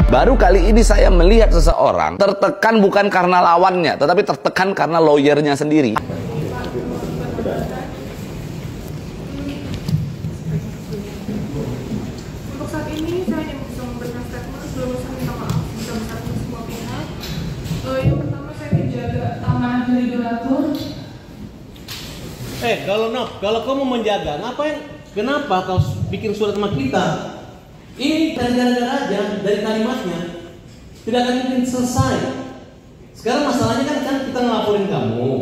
Baru kali ini saya melihat seseorang tertekan bukan karena lawannya, tetapi tertekan karena lawyernya sendiri. Untuk saat ini saya hanya bisa memberikan statement sebelum saya minta maaf sebesar-besarnya semua pihak. Yang pertama, saya menjaga amanah dari donatur. Kalau kamu menjaga, ngapain? Kenapa kau bikin surat sama kita? Ini gara-gara aja dari kalimatnya, tidak akan mungkin selesai. Sekarang masalahnya kan kita ngelaporin kamu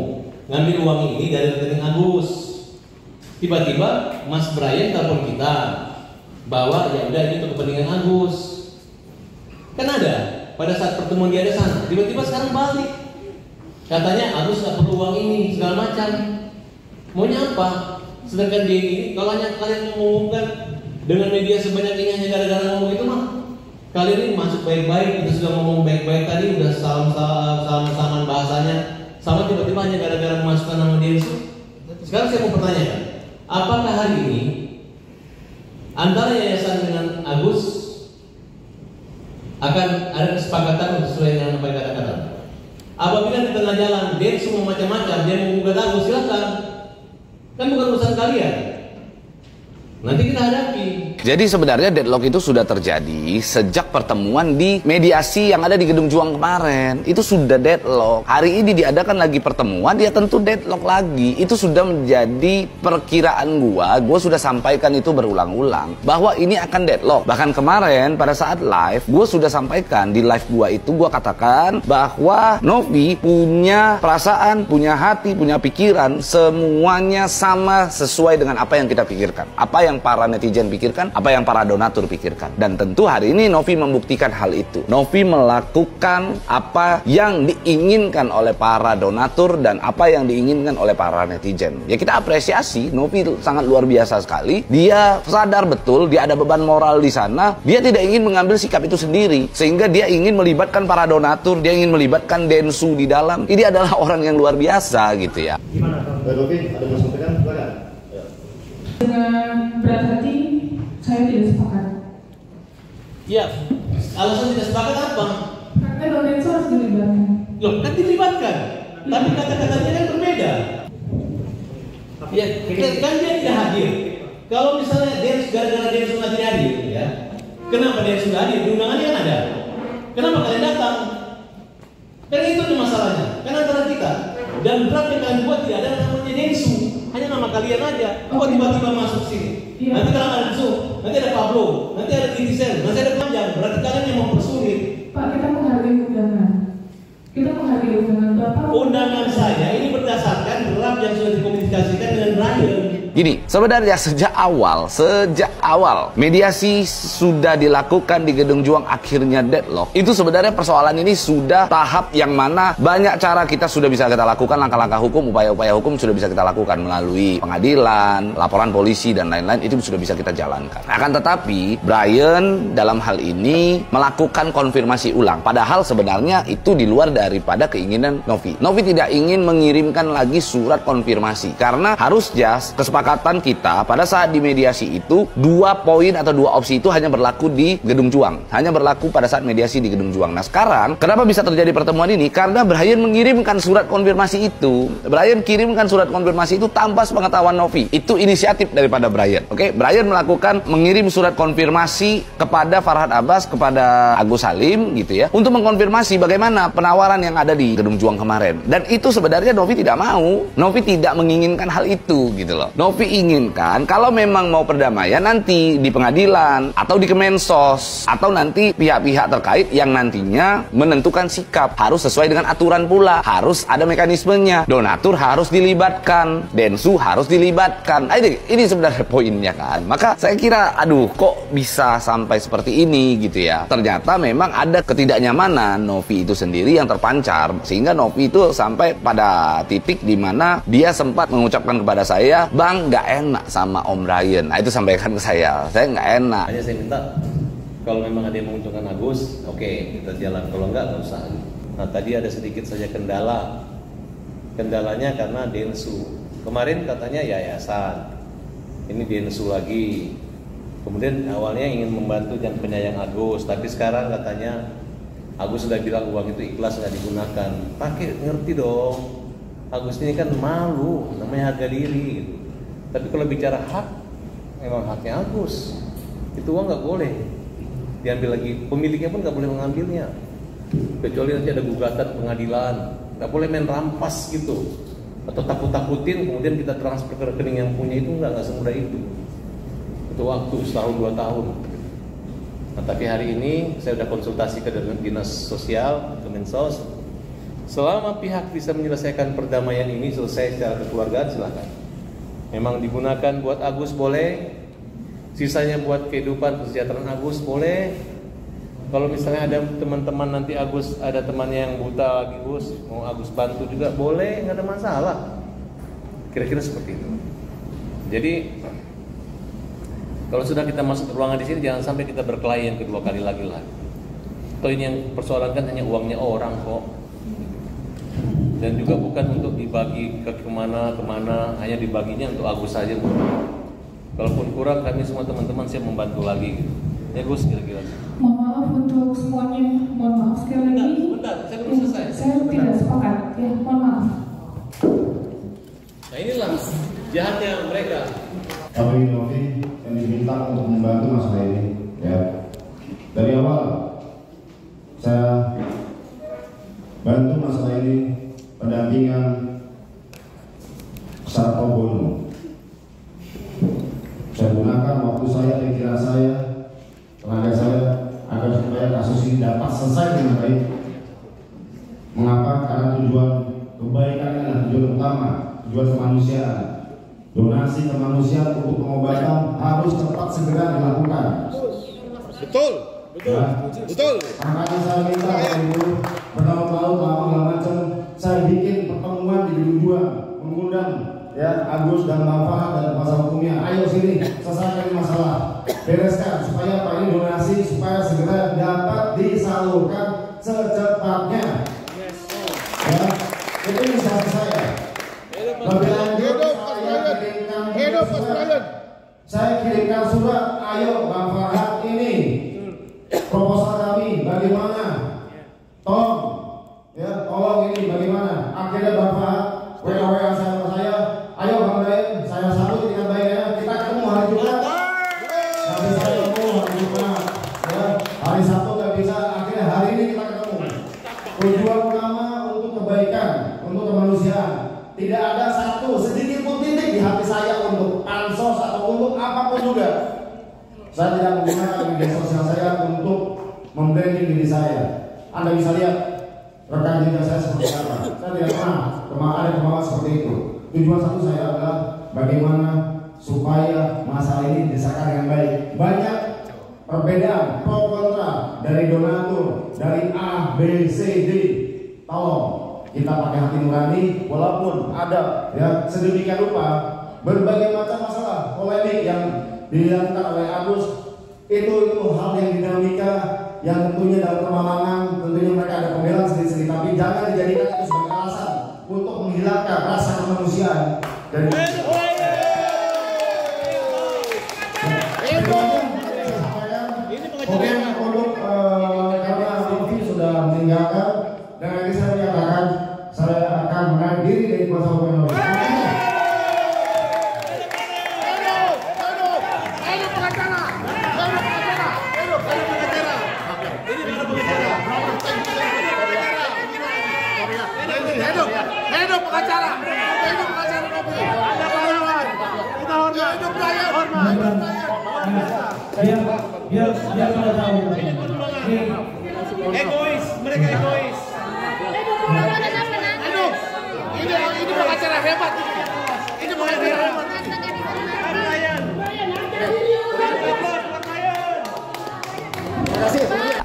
ngambil uang ini dari rekening Agus. Tiba-tiba Mas Brian telepon kita bahwa ya udah ini untuk kepentingan Agus. Kan ada pada saat pertemuan dia ada sana. Tiba-tiba sekarang balik. Katanya Agus nggak perlu uang ini segala macam. Maunya apa? Sedangkan dia ini kalau hanya kalian mengumumkan dengan media sebanyak ini hanya gara-gara ngomong itu mah, kalian ini masuk baik-baik, kita sudah ngomong baik-baik tadi, udah salam-salaman bahasanya, sama tiba-tiba hanya gara-gara memasukkan nama dia itu. Sekarang saya mau pertanyakan, apakah hari ini antara yayasan dengan Agus akan ada kesepakatan sesuai dengan apa yang kata-kata? Apabila di tengah jalan dia semua macam-macam, dia menggugat Agus, silakan. Kan bukan urusan kalian. Nanti kita hadapi. Jadi sebenarnya deadlock itu sudah terjadi sejak pertemuan di mediasi yang ada di Gedung Juang kemarin. Itu sudah deadlock. Hari ini diadakan lagi pertemuan, dia tentu deadlock lagi. Itu sudah menjadi perkiraan gua sudah sampaikan itu berulang-ulang bahwa ini akan deadlock. Bahkan kemarin pada saat live, gua sudah sampaikan di live gua itu, gua katakan bahwa Novi punya perasaan, punya hati, punya pikiran, semuanya sama sesuai dengan apa yang kita pikirkan. Apa yang para netizen pikirkan, apa yang para donatur pikirkan. Dan tentu hari ini Novi membuktikan hal itu. Novi melakukan apa yang diinginkan oleh para donatur dan apa yang diinginkan oleh para netizen. Ya kita apresiasi, Novi sangat luar biasa sekali. Dia sadar betul dia ada beban moral di sana. Dia tidak ingin mengambil sikap itu sendiri, sehingga dia ingin melibatkan para donatur, dia ingin melibatkan Densu di dalam. Ini adalah orang yang luar biasa gitu ya. Gimana? Novi, ada mau sampaikan? Silakan. Dengan berat hati, saya tidak sepakat. Ya, alasan tidak sepakat apa? Karena Donenso harus dilibatkan. Loh, kan dilibatkan, tapi kata-katanya kan berbeda. Ya, kan dia tidak hadir. Kalau misalnya dia gara-gara dia sudah tidak hadir, ya, kenapa dia sudah hadir? Di undangannya kan ada. Kenapa kalian datang? Kan itu masalahnya. Kan antara kita dan draft yang kalian buat tidak ada namanya Densu. Hanya nama kalian aja. Kok tiba-tiba masuk sini? Iya. Nanti kalau ada Densu, nanti ada Pablo, nanti ada Titizen, nanti ada Panjang. Berarti kalian yang mempersulit. Pak, kita menghargai undangan. Kita menghargai undangan Bapak. Undangan saya ini berdasarkan draft yang sudah dikomunikasikan dengan Brian. Gini, sebenarnya sejak awal mediasi sudah dilakukan di Gedung Juang, akhirnya deadlock. Itu sebenarnya persoalan ini sudah tahap yang mana banyak cara kita sudah bisa kita lakukan, langkah-langkah hukum, upaya-upaya hukum sudah bisa kita lakukan melalui pengadilan, laporan polisi dan lain-lain, itu sudah bisa kita jalankan. Akan tetapi Brian dalam hal ini melakukan konfirmasi ulang, padahal sebenarnya itu di luar daripada keinginan Novi. Novi tidak ingin mengirimkan lagi surat konfirmasi karena harusnya kesepakatan kita pada saat di mediasi itu 2 poin atau 2 opsi itu hanya berlaku di Gedung Juang, hanya berlaku pada saat mediasi di Gedung Juang. Nah sekarang kenapa bisa terjadi pertemuan ini? Karena Brian mengirimkan surat konfirmasi itu. Brian kirimkan surat konfirmasi itu tanpa sepengetahuan Novi. Itu inisiatif daripada Brian. Oke, Brian mengirim surat konfirmasi kepada Farhad Abbas, kepada Agus Salim gitu ya, untuk mengkonfirmasi bagaimana penawaran yang ada di Gedung Juang kemarin. Dan itu sebenarnya Novi tidak mau. Novi tidak menginginkan hal itu gitu loh. Novi inginkan kalau memang mau perdamaian nanti di pengadilan atau di Kemensos atau nanti pihak-pihak terkait yang nantinya menentukan sikap, harus sesuai dengan aturan pula, harus ada mekanismenya, donatur harus dilibatkan, Densu harus dilibatkan. Ini sebenarnya poinnya kan. Maka saya kira aduh kok bisa sampai seperti ini gitu ya. Ternyata memang ada ketidaknyamanan Novi itu sendiri yang terpancar, sehingga Novi itu sampai pada titik di mana dia sempat mengucapkan kepada saya, "Bang, nggak enak sama Om Brian." Nah itu sampaikan ke saya nggak enak. Hanya saya minta kalau memang ada yang menguntungkan Agus, oke, kita jalan. Kalau nggak usah. Nah tadi ada sedikit saja kendalanya karena Densu. Kemarin katanya yayasan, ini Densu lagi. Kemudian awalnya ingin membantu yang penyayang Agus, tapi sekarang katanya Agus sudah bilang uang itu ikhlas nggak digunakan. Pakai ngerti dong, Agus ini kan malu, namanya harga diri gitu. Tapi kalau bicara hak, memang haknya Agus. Itu uang nggak boleh diambil lagi, pemiliknya pun nggak boleh mengambilnya. Kecuali nanti ada gugatan pengadilan, nggak boleh main rampas gitu, atau takut-takutin kemudian kita transfer ke rekening yang punya, itu nggak semudah itu. Itu waktu setahun 2 tahun. Nah, tapi hari ini saya sudah konsultasi ke Dinas Sosial, ke Mensos. Selama pihak bisa menyelesaikan perdamaian ini selesai secara kekeluargaan, silakan. Memang digunakan buat Agus boleh, sisanya buat kehidupan kesejahteraan Agus boleh. Kalau misalnya ada teman-teman nanti Agus, ada temannya yang buta lagi Gus, mau Agus bantu juga boleh, nggak ada masalah. Kira-kira seperti itu. Jadi kalau sudah kita masuk ruangan di sini, jangan sampai kita berkelahi yang kedua kali lagi lah. Atau ini yang persoalan kan hanya uangnya orang kok. Dan juga bukan untuk dibagi ke kemana-kemana, hanya dibaginya untuk Agus saja. Kalaupun kurang, kami semua teman-teman siap membantu lagi. Ya Gus, kira-kira. Mohon maaf untuk semuanya, mohon maaf sekali lagi. Bentar, saya belum selesai. Saya tidak sepakat, ya mohon maaf. Nah inilah jahatnya mereka. Kami Novi yang diminta untuk membantu masalah ini, ya. Dari awal saya bantu masalah ini, pendampingan secara pro bono. Saya gunakan waktu saya, pikiran saya, tenaga saya agar supaya kasus ini dapat selesai dengan baik. Mengapa? Karena tujuan kebaikan adalah tujuan utama, tujuan kemanusiaan. Donasi kemanusiaan untuk pengobatan harus cepat segera dilakukan. Betul, betul, Ya. betul. Makanya saya minta Ibu bertahun-tahun segala macam, saya bikin pertemuan di Gedung 2, mengundang ya Agus dan Bang Fahad dan kuasa hukumnya. Ayo sini, selesaikan masalah, bereskan supaya Pak ini donasi supaya segera dapat disalurkan secepatnya. Ya, itu inisiatif saya. Lebih lanjut, saya kirimkan surat, ayo Bang Fahad ini proposal kami bagaimana, tolong ini bagaimana. Akhirnya Bang Fahad WA saya, ayo Bang Daen, saya sambut dengan baiknya, kita ketemu hari Jumat. Tapi saya ketemu hari Jumat, ya, hari Sabtu nggak bisa, akhirnya hari ini kita ketemu. Tujuan utama untuk kebaikan, untuk kemanusiaan. Tidak ada satu sedikit pun titik di hati saya untuk pansos atau untuk apapun juga. Saya tidak menggunakan media sosial saya untuk membranding diri saya. Anda bisa lihat rekan jejak saya seperti apa. Saya tidak pernah kemauan seperti itu. Tujuan satu saya adalah bagaimana supaya masalah ini disahkan dengan baik. Banyak perbedaan pro kontra dari donatur, dari A, B, C, D. Tolong kita pakai hati nurani, walaupun ada ya sedemikian rupa berbagai macam masalah polemik yang dilakukan oleh Agus, itu hal yang dinamika yang tentunya dalam permalangan, tentunya mereka ada pembelaan sendiri-sendiri, tapi jangan dijadikan itu sebagai alasan untuk menghilangkan rasa kemanusiaan dari kemudian untuk karena Novi sudah meninggalkan, dan nanti saya menyatakan saya akan menarik diri dari kuasa hukum Novi. Hidup pengacara Novi. Anda pahlawan. Kita hormat. Hidup rakyat. Hormat. Biar pada tahu. Egois, mereka egois. Ini pengacara hebat. Ini pengacara hebat.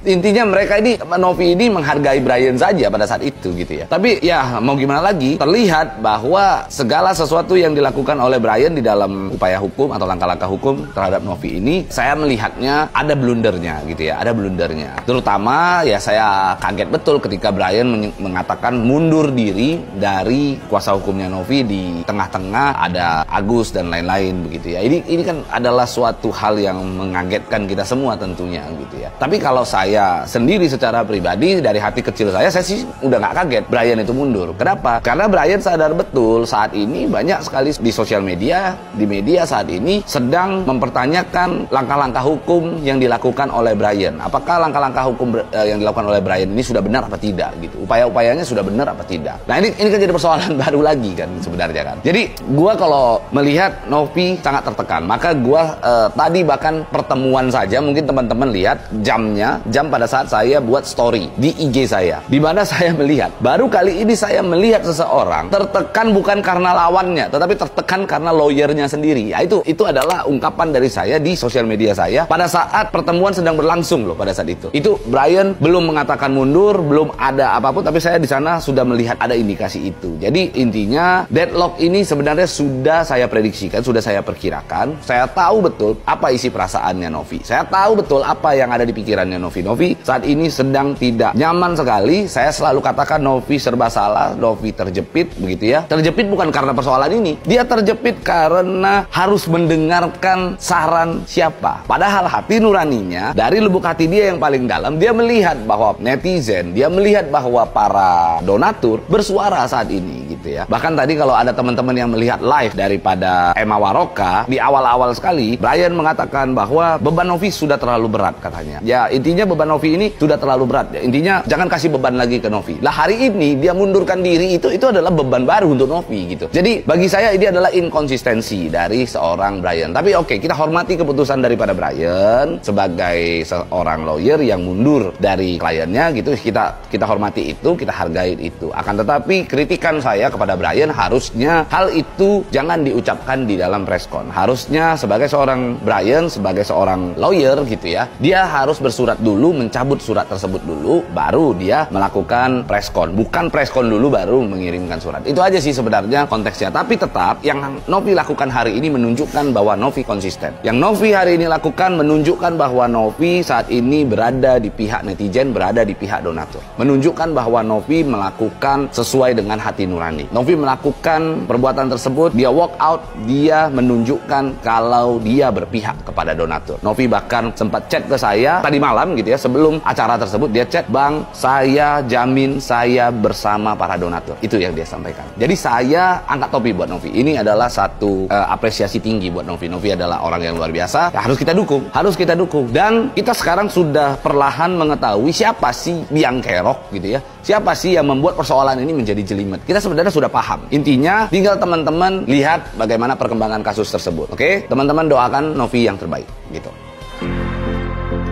intinya mereka ini, Novi ini menghargai Brian saja pada saat itu gitu ya. Tapi ya mau gimana lagi, terlihat bahwa segala sesuatu yang dilakukan oleh Brian di dalam upaya hukum atau langkah-langkah hukum terhadap Novi ini, saya melihatnya ada blundernya gitu ya, ada blundernya. Terutama ya saya kaget betul ketika Brian mengatakan mundur diri dari kuasa hukumnya Novi di tengah-tengah ada Agus dan lain-lain begitu ya. Ini kan adalah suatu hal yang mengagetkan kita semua tentunya gitu ya. Tapi kalau saya sendiri secara pribadi dari hati kecil saya sih udah nggak kaget Brian itu mundur. Kenapa? Karena Brian sadar betul saat ini banyak sekali di sosial media, di media saat ini sedang mempertanyakan langkah-langkah hukum yang dilakukan oleh Brian. Apakah langkah-langkah hukum yang dilakukan oleh Brian ini sudah benar apa tidak gitu? Upaya-upayanya sudah benar apa tidak? Nah ini kan jadi persoalan baru lagi kan sebenarnya kan. Jadi gua kalau melihat Novi sangat tertekan, maka gua tadi bahkan pertemuan saja mungkin teman-teman lihat jam pada saat saya buat story di IG saya, di mana saya melihat baru kali ini saya melihat seseorang tertekan bukan karena lawannya, tetapi tertekan karena lawyernya sendiri. Ya, itu adalah ungkapan dari saya di sosial media saya pada saat pertemuan sedang berlangsung loh pada saat itu. Itu Brian belum mengatakan mundur, belum ada apapun, tapi saya di sana sudah melihat ada indikasi itu. Jadi intinya deadlock ini sebenarnya sudah saya prediksikan, sudah saya perkirakan. Saya tahu betul apa isi perasaannya Novi. Saya tahu betul apa yang ada di pikirannya Novi. Novi saat ini sedang tidak nyaman sekali. Saya selalu katakan Novi serba salah, Novi terjepit begitu ya. Terjepit bukan karena persoalan ini. Dia terjepit karena harus mendengarkan saran siapa. Padahal hati nuraninya, dari lubuk hati dia yang paling dalam, dia melihat bahwa netizen, dia melihat bahwa para donatur bersuara saat ini gitu ya. Bahkan tadi kalau ada teman-teman yang melihat live daripada Emma Waroka, di awal-awal sekali Brian mengatakan bahwa beban Novi sudah terlalu berat katanya. Ya intinya beban Novi ini sudah terlalu berat. Ya, intinya jangan kasih beban lagi ke Novi. Lah hari ini dia mundurkan diri, itu adalah beban baru untuk Novi gitu. Jadi bagi saya ini adalah inkonsistensi dari seorang Brian. Tapi oke, kita hormati keputusan daripada Brian sebagai seorang lawyer yang mundur dari kliennya gitu. Kita hormati itu, kita hargai itu. Akan tetapi kritikan saya kepada Brian, harusnya hal itu jangan diucapkan di dalam preskon. Harusnya sebagai seorang Brian, sebagai seorang lawyer gitu ya, dia harus bersurat dulu, mencabut surat tersebut dulu, baru dia melakukan preskon. Bukan preskon dulu baru mengirimkan surat. Itu aja sih sebenarnya konteksnya. Tapi tetap yang Novi lakukan hari ini menunjukkan bahwa Novi konsisten. Yang Novi hari ini lakukan menunjukkan bahwa Novi saat ini berada di pihak netizen, berada di pihak donatur. Menunjukkan bahwa Novi melakukan sesuai dengan hati nurani. Novi melakukan perbuatan tersebut, dia walk out, dia menunjukkan kalau dia berpihak kepada donatur. Novi bahkan sempat chat ke saya tadi malam gitu ya, sebelum acara tersebut dia chat, "Bang, saya jamin saya bersama para donatur." Itu yang dia sampaikan. Jadi saya angkat topi buat Novi. Ini adalah satu apresiasi tinggi buat Novi. Novi adalah orang yang luar biasa. Ya, harus kita dukung. Harus kita dukung. Dan kita sekarang sudah perlahan mengetahui siapa sih biang kerok gitu ya. Siapa sih yang membuat persoalan ini menjadi jelimet. Kita sebenarnya sudah paham. Intinya tinggal teman-teman lihat bagaimana perkembangan kasus tersebut. Oke? Teman-teman doakan Novi yang terbaik gitu.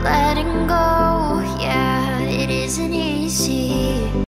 Letting go, yeah, it isn't easy.